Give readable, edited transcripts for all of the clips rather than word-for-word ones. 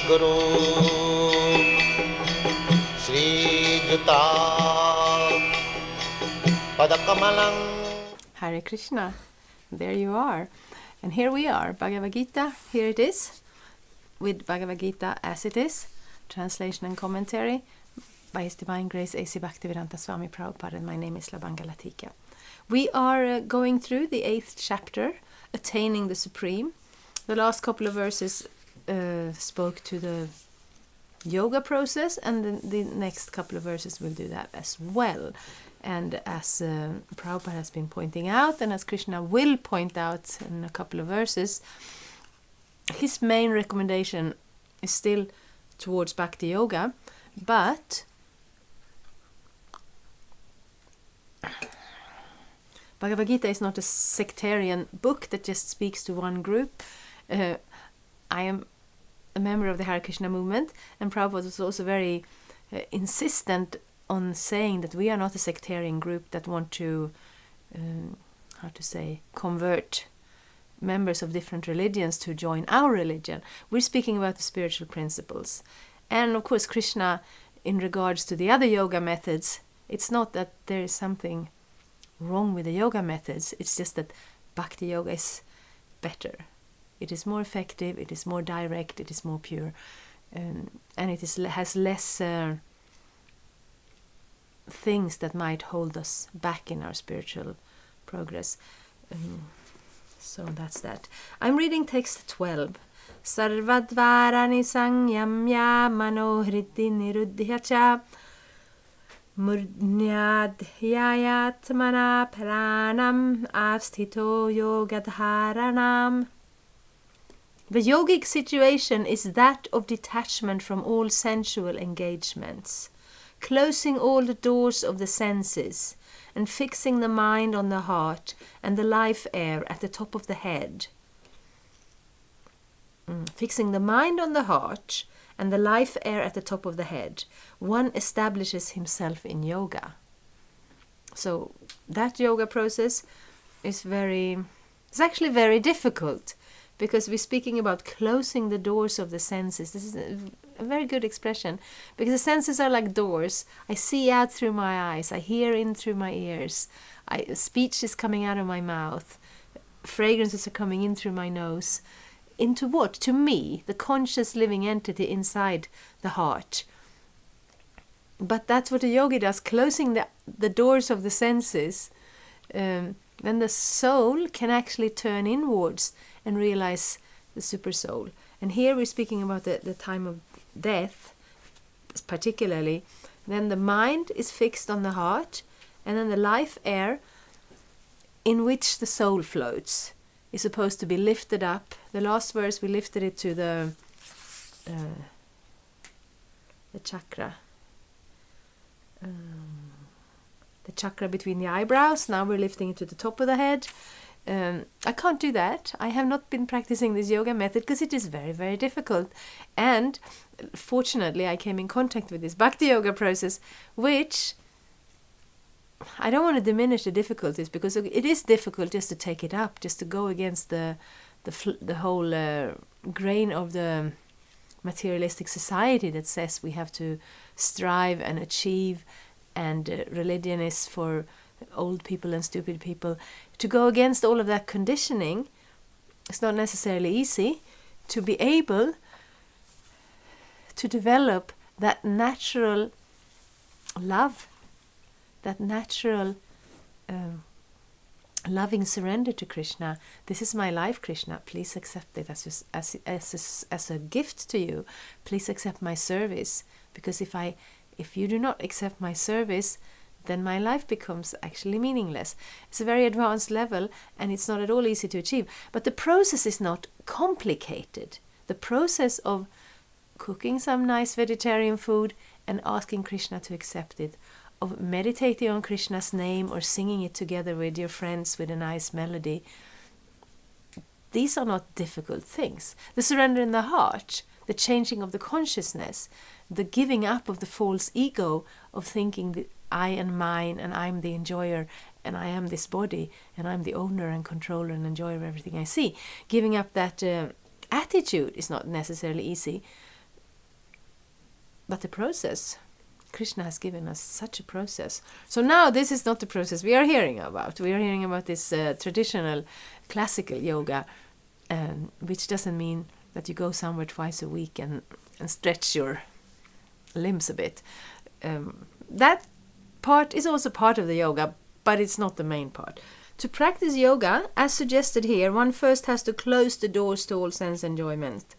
Guru Sri Juta Padakamalang. Hare Krishna, there you are. And here we are, Bhagavad-gita, here it is, with Bhagavad-gita as it is, translation and commentary by His Divine Grace A.C. Bhaktivedanta Swami Prabhupada, and my name is Labanga Latika. We are going through the 8th chapter, Attaining the Supreme. The last couple of verses spoke to the yoga process, and the next couple of verses will do that as well. And as Prabhupada has been pointing out, and as Krishna will point out in a couple of verses, his main recommendation is still towards Bhakti Yoga, but Bhagavad-gita is not a sectarian book that just speaks to one group. I am a member of the Hare Krishna movement, and Prabhupada was also very insistent on saying that we are not a sectarian group that want to, convert members of different religions to join our religion. We're speaking about the spiritual principles. And of course, Krishna, in regards to the other yoga methods, it's not that there is something wrong with the yoga methods, it's just that Bhakti Yoga is better. It is more effective, it is more direct, it is more pure, and it has less things that might hold us back in our spiritual progress. So that's that. I'm reading text 12. Sarvadvarani sangyamya manohriti niruddhyacha murdhyadhyayatmana pranam avsthito yogadharanam. The yogic situation is that of detachment from all sensual engagements, closing all the doors of the senses, and fixing the mind on the heart and the life air at the top of the head. Fixing the mind on the heart and the life air at the top of the head, one establishes himself in yoga. So that yoga process is actually very difficult, because we're speaking about closing the doors of the senses. This is a very good expression, because the senses are like doors. I see out through my eyes, I hear in through my ears, speech is coming out of my mouth, fragrances are coming in through my nose. Into what? To me, the conscious living entity inside the heart. But that's what a yogi does, closing the doors of the senses. Then the soul can actually turn inwards and realize the super soul. And here we're speaking about the time of death, particularly. Then the mind is fixed on the heart, and then the life air in which the soul floats is supposed to be lifted up. The last verse, we lifted it to the chakra. The chakra between the eyebrows. Now we're lifting it to the top of the head. I can't do that. I have not been practicing this yoga method because it is very, very difficult. And fortunately, I came in contact with this Bhakti Yoga process, which I don't want to diminish the difficulties, because it is difficult just to take it up, just to go against the whole grain of the materialistic society that says we have to strive and achieve, and religion is for old people and stupid people. To go against all of that conditioning, it's not necessarily easy. To be able to develop that natural love, that natural loving surrender to Krishna. This is my life, Krishna. Please accept it as a gift to you. Please accept my service, because if you do not accept my service, then my life becomes actually meaningless. It's a very advanced level, and it's not at all easy to achieve. But the process is not complicated. The process of cooking some nice vegetarian food and asking Krishna to accept it, of meditating on Krishna's name or singing it together with your friends with a nice melody, these are not difficult things. The surrender in the heart, the changing of the consciousness, the giving up of the false ego of thinking that I and mine, and I'm the enjoyer, and I am this body, and I'm the owner and controller and enjoyer of everything I see. Giving up that attitude is not necessarily easy. But the process, Krishna has given us such a process. So now this is not the process we are hearing about. We are hearing about this traditional classical yoga, which doesn't mean that you go somewhere twice a week and stretch your limbs a bit. That part is also part of the yoga, but it's not the main part. To practice yoga, as suggested here, one first has to close the doors to all sense enjoyment.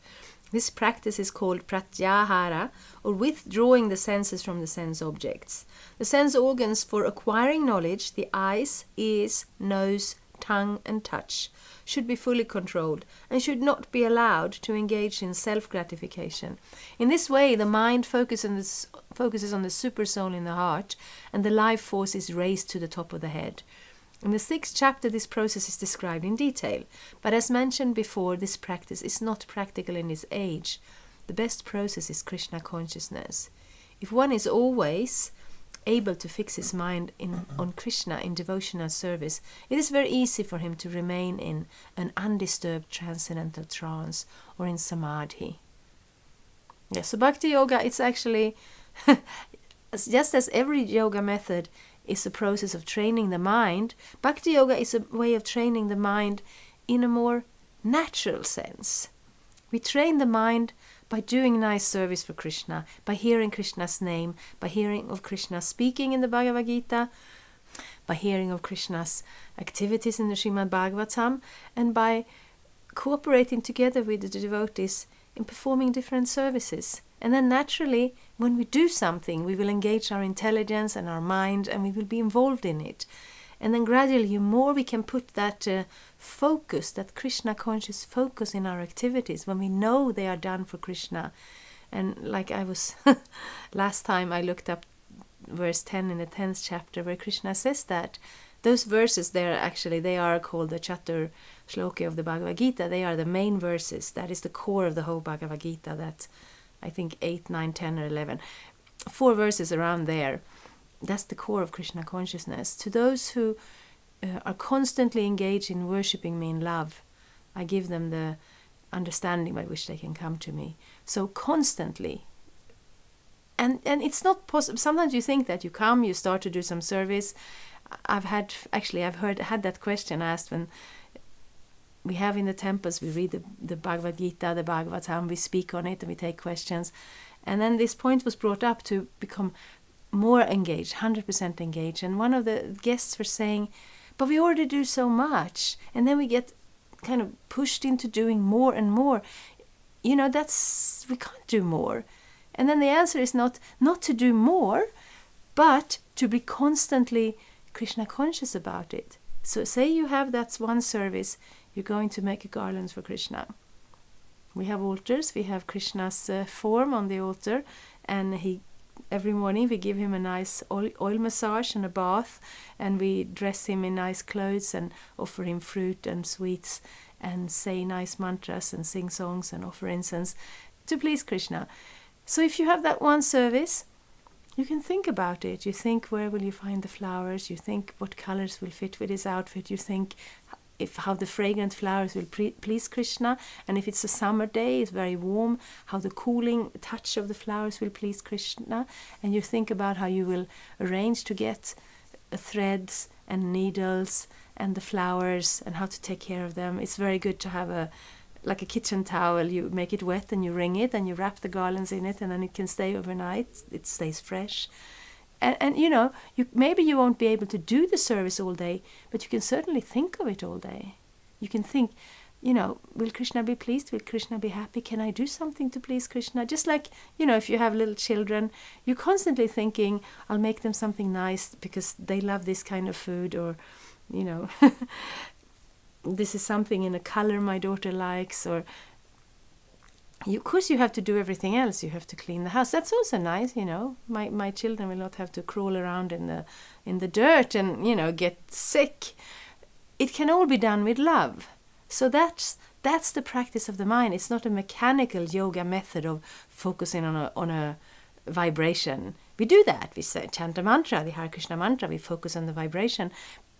This practice is called pratyahara, or withdrawing the senses from the sense objects. The sense organs for acquiring knowledge, the eyes, ears, nose, tongue and touch, should be fully controlled and should not be allowed to engage in self-gratification. In this way, the mind focuses on the super soul in the heart, and the life force is raised to the top of the head. In the 6th chapter, this process is described in detail, but as mentioned before, this practice is not practical in its age. The best process is Krishna consciousness. If one is always able to fix his mind on Krishna in devotional service, it is very easy for him to remain in an undisturbed transcendental trance or in samadhi. Yes, so bhakti yoga, it's actually, just as every yoga method is a process of training the mind, bhakti yoga is a way of training the mind in a more natural sense. We train the mind by doing nice service for Krishna, by hearing Krishna's name, by hearing of Krishna speaking in the Bhagavad-gita, by hearing of Krishna's activities in the Srimad Bhagavatam, and by cooperating together with the devotees in performing different services. And then naturally, when we do something, we will engage our intelligence and our mind, and we will be involved in it. And then gradually, the more we can put that focus, that Krishna conscious focus in our activities, when we know they are done for Krishna. And like I was, last time I looked up verse 10 in the 10th chapter, where Krishna says that. Those verses there, actually, they are called the Chatur Shloki of the Bhagavad-gita. They are the main verses. That is the core of the whole Bhagavad-gita. That's, I think, 8, 9, 10 or 11. 4 verses around there. That's the core of Krishna consciousness. To those who are constantly engaged in worshipping me in love, I give them the understanding by which they can come to me. So constantly. And it's not possible. Sometimes you think that you come, you start to do some service. I've had that question asked when we have in the temples, we read the Bhagavad-gita, the Bhagavatam, we speak on it and we take questions. And then this point was brought up to become more engaged, 100% engaged. And one of the guests were saying, but we already do so much. And then we get kind of pushed into doing more and more. We can't do more. And then the answer is not to do more, but to be constantly Krishna conscious about it. So say you have that one service, you're going to make a garland for Krishna. We have altars, we have Krishna's form on the altar, and every morning we give him a nice oil massage and a bath, and we dress him in nice clothes and offer him fruit and sweets and say nice mantras and sing songs and offer incense to please Krishna. So if you have that one service, you can think about it. You think, where will you find the flowers? You think what colors will fit with his outfit. You think how the fragrant flowers will please Krishna. And if it's a summer day, it's very warm, how the cooling touch of the flowers will please Krishna. And you think about how you will arrange to get threads and needles and the flowers and how to take care of them. It's very good to have like a kitchen towel. You make it wet and you wring it and you wrap the garlands in it, and then it can stay overnight. It stays fresh. And maybe you won't be able to do the service all day, but you can certainly think of it all day. You can think, will Krishna be pleased? Will Krishna be happy? Can I do something to please Krishna? Just like, if you have little children, you're constantly thinking, I'll make them something nice because they love this kind of food, or, this is something in a color my daughter likes, or of course you have to do everything else. You have to clean the house. That's also nice, My children will not have to crawl around in the dirt and, get sick. It can all be done with love. So that's the practice of the mind. It's not a mechanical yoga method of focusing on a vibration. We do that. We chant a mantra, the Hare Krishna mantra. We focus on the vibration.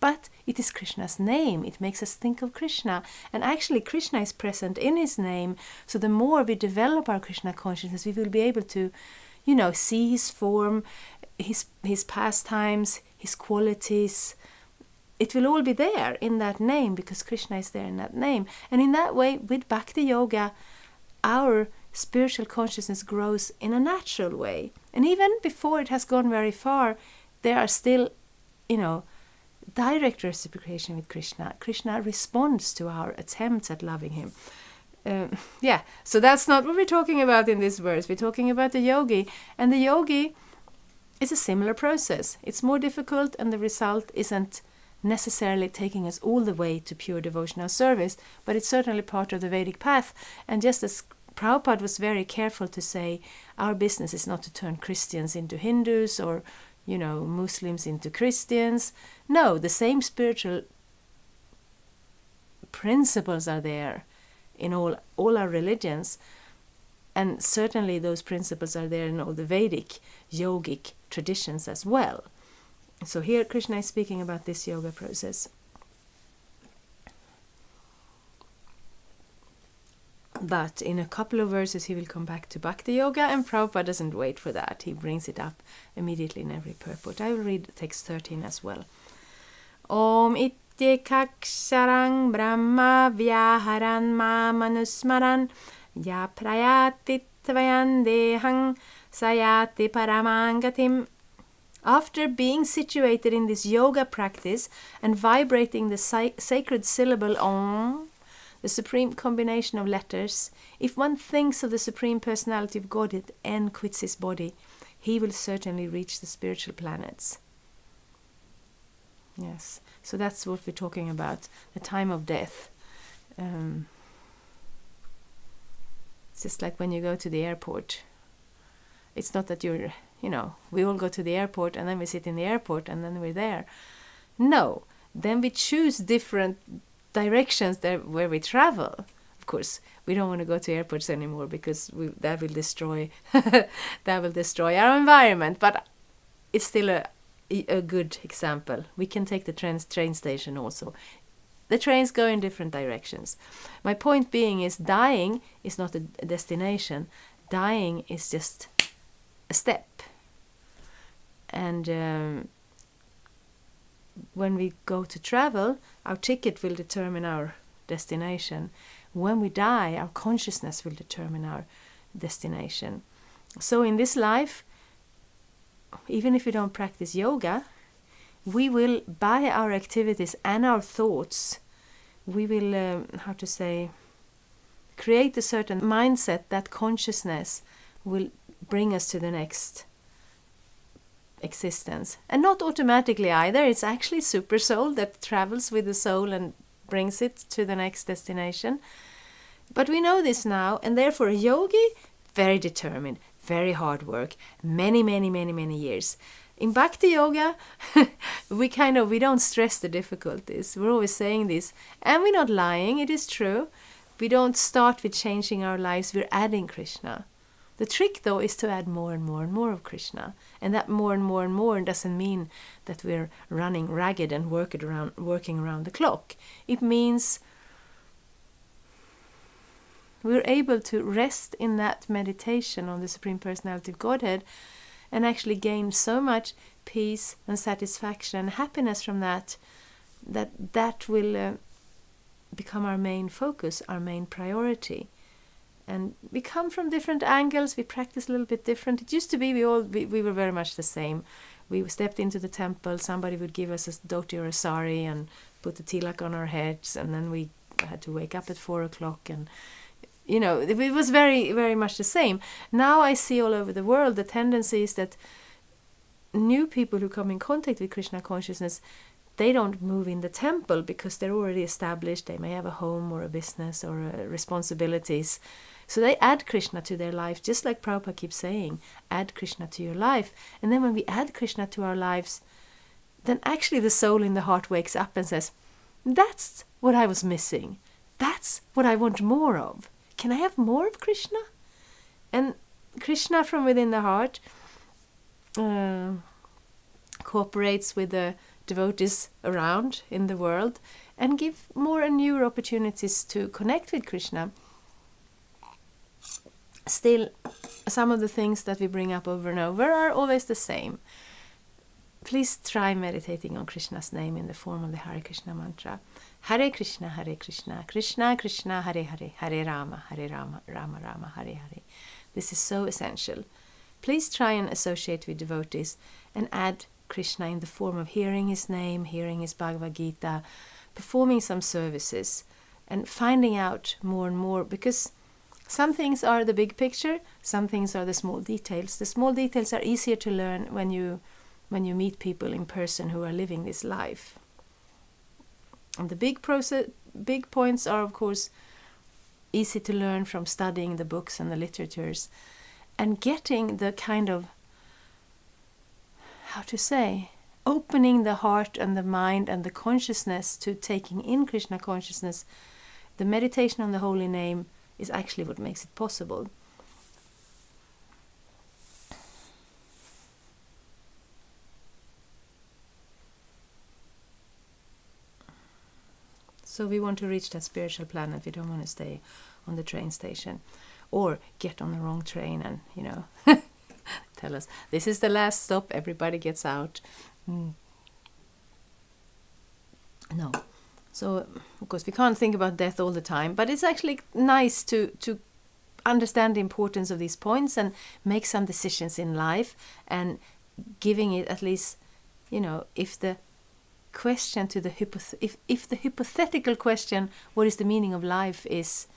But it is Krishna's name. It makes us think of Krishna. And actually, Krishna is present in his name. So the more we develop our Krishna consciousness, we will be able to, see his form, his pastimes, his qualities. It will all be there in that name, because Krishna is there in that name. And in that way, with Bhakti Yoga, our spiritual consciousness grows in a natural way. And even before it has gone very far, there are still, direct reciprocation with Krishna. Krishna responds to our attempts at loving him. So that's not what we're talking about in this verse. We're talking about the yogi. And the yogi is a similar process. It's more difficult, and the result isn't necessarily taking us all the way to pure devotional service, but it's certainly part of the Vedic path. And just as Prabhupada was very careful to say, our business is not to turn Christians into Hindus or, Muslims into Christians. No, the same spiritual principles are there in all our religions. And certainly those principles are there in all the Vedic yogic traditions as well. So here Krishna is speaking about this yoga process. But in a couple of verses he will come back to Bhakti Yoga, and Prabhupada doesn't wait for that. He brings it up immediately in every purport. I will read text 13 as well. Om ityekaksharang brahma vyaharan ma manusmaran ya prayati tvayan dehang sayati paramangatim. After being situated in this yoga practice and vibrating the sacred syllable Om, the supreme combination of letters, if one thinks of the Supreme Personality of Godhead and quits his body, he will certainly reach the spiritual planets. Yes, so that's what we're talking about, the time of death. It's just like when you go to the airport. It's not that you're, we all go to the airport and then we sit in the airport and then we're there. No, then we choose different directions where we travel. Of course, we don't want to go to airports anymore because that will destroy our environment. But it's still a good example. We can take the train station also. The trains go in different directions. My point being is, dying is not a destination. Dying is just a step. And when we go to travel, our ticket will determine our destination. When we die, our consciousness will determine our destination. So in this life, even if we don't practice yoga, we will, by our activities and our thoughts, we will, create a certain mindset that consciousness will bring us to the next existence. And not automatically either. It's actually super soul that travels with the soul and brings it to the next destination. But we know this now, and therefore a yogi, very determined, very hard work, many years. In Bhakti Yoga, we don't stress the difficulties. We're always saying this, and we're not lying, it is true. We don't start with changing our lives, we're adding Krishna. The trick, though, is to add more and more and more of Krishna. And that more and more and more doesn't mean that we're running ragged and working around the clock. It means we're able to rest in that meditation on the Supreme Personality of Godhead and actually gain so much peace and satisfaction and happiness from that will become our main focus, our main priority. And we come from different angles, we practice a little bit different. It used to be we were very much the same. We stepped into the temple, somebody would give us a dhoti or a sari and put the tilak on our heads, and then we had to wake up at 4 o'clock, and it was very, very much the same. Now I see all over the world the tendency is that new people who come in contact with Krishna consciousness, they don't move in the temple because they're already established. They may have a home or a business or responsibilities. So they add Krishna to their life, just like Prabhupada keeps saying, add Krishna to your life. And then when we add Krishna to our lives, then actually the soul in the heart wakes up and says, that's what I was missing. That's what I want more of. Can I have more of Krishna? And Krishna from within the heart cooperates with the devotees around in the world and give more and newer opportunities to connect with Krishna. Still, some of the things that we bring up over and over are always the same. Please try meditating on Krishna's name in the form of the Hare Krishna mantra. Hare Krishna, Krishna Krishna, Hare Hare, Hare Rama, Rama Rama, Hare Hare. This is so essential. Please try and associate with devotees and add Krishna in the form of hearing his name, hearing his Bhagavad-gita, performing some services, and finding out more and more, because some things are the big picture, some things are the small details. The small details are easier to learn when you meet people in person who are living this life. And the big points are, of course, easy to learn from studying the books and the literatures and getting the kind of, opening the heart and the mind and the consciousness to taking in Krishna consciousness. The meditation on the holy name is actually what makes it possible. So we want to reach that spiritual planet. We don't want to stay on the train station or get on the wrong train and, tell us, this is the last stop, everybody gets out. No. So, of course, we can't think about death all the time, but it's actually nice to understand the importance of these points and make some decisions in life, and giving it at least, if the question to the if the hypothetical question, what is the meaning of life, is,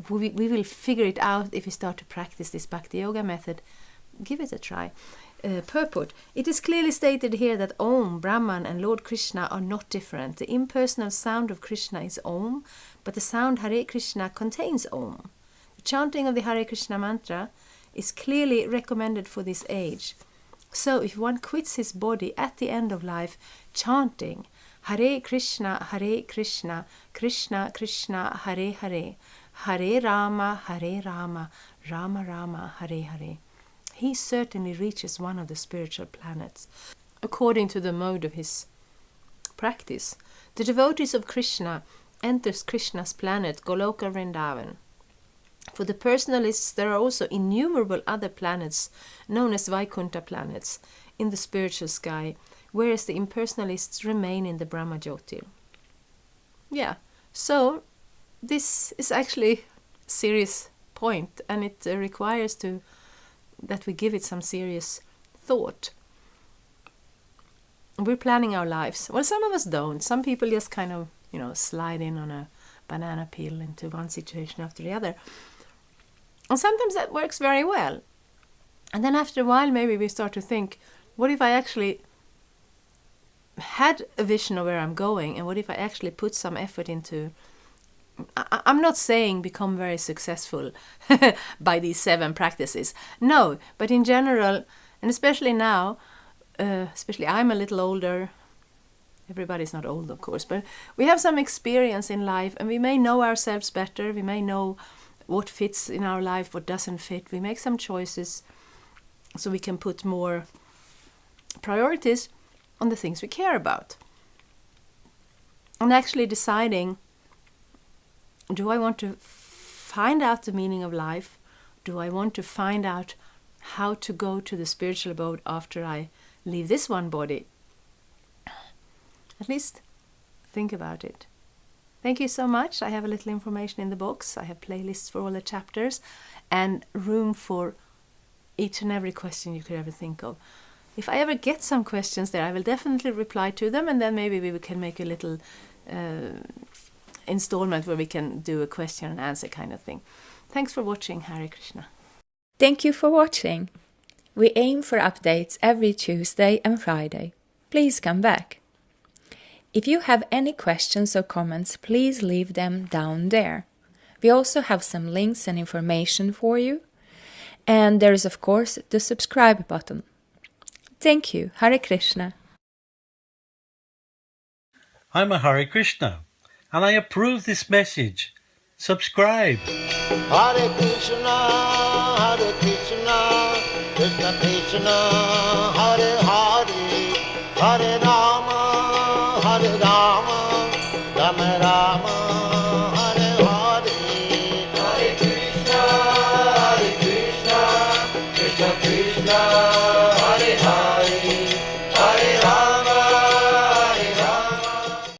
we will figure it out if we start to practice this bhakti yoga method. Give it a try. Purport. It is clearly stated here that Om, Brahman and Lord Krishna are not different. The impersonal sound of Krishna is Om, but the sound Hare Krishna contains Om. The chanting of the Hare Krishna mantra is clearly recommended for this age. So if one quits his body at the end of life, chanting Hare Krishna, Krishna Krishna, Hare Hare, Hare Rama, Rama Rama, Hare Hare, he certainly reaches one of the spiritual planets, according to the mode of his practice. The devotees of Krishna enters Krishna's planet, Goloka Vrindavan. For the personalists, there are also innumerable other planets, known as Vaikuntha planets, in the spiritual sky, whereas the impersonalists remain in the Brahma Jyotir. Yeah, so this is actually a serious point, and it requires that we give it some serious thought. We're planning our lives. Well, some of us don't. Some people just kind of, slide in on a banana peel into one situation after the other. And sometimes that works very well. And then after a while, maybe we start to think, what if I actually had a vision of where I'm going, and what if I actually put some effort into... I'm not saying become very successful by these 7 practices. No, but in general, and especially now, especially I'm a little older. Everybody's not old, of course, but we have some experience in life, and we may know ourselves better. We may know what fits in our life, what doesn't fit. We make some choices so we can put more priorities on the things we care about. And actually deciding, do I want to find out the meaning of life? Do I want to find out how to go to the spiritual abode after I leave this one body? At least think about it. Thank you so much. I have a little information in the box. I have playlists for all the chapters and room for each and every question you could ever think of. If I ever get some questions there, I will definitely reply to them, and then maybe we can make a little installment where we can do a question and answer kind of thing. Thanks for watching. Hare Krishna. Thank you for watching. We aim for updates every Tuesday and Friday. Please come back. If you have any questions or comments, please leave them down there. We also have some links and information for you. And there is, of course, the subscribe button. Thank you. Hare Krishna. I'm a Hare Krishna, and I approve this message. Subscribe. Hare Krishna,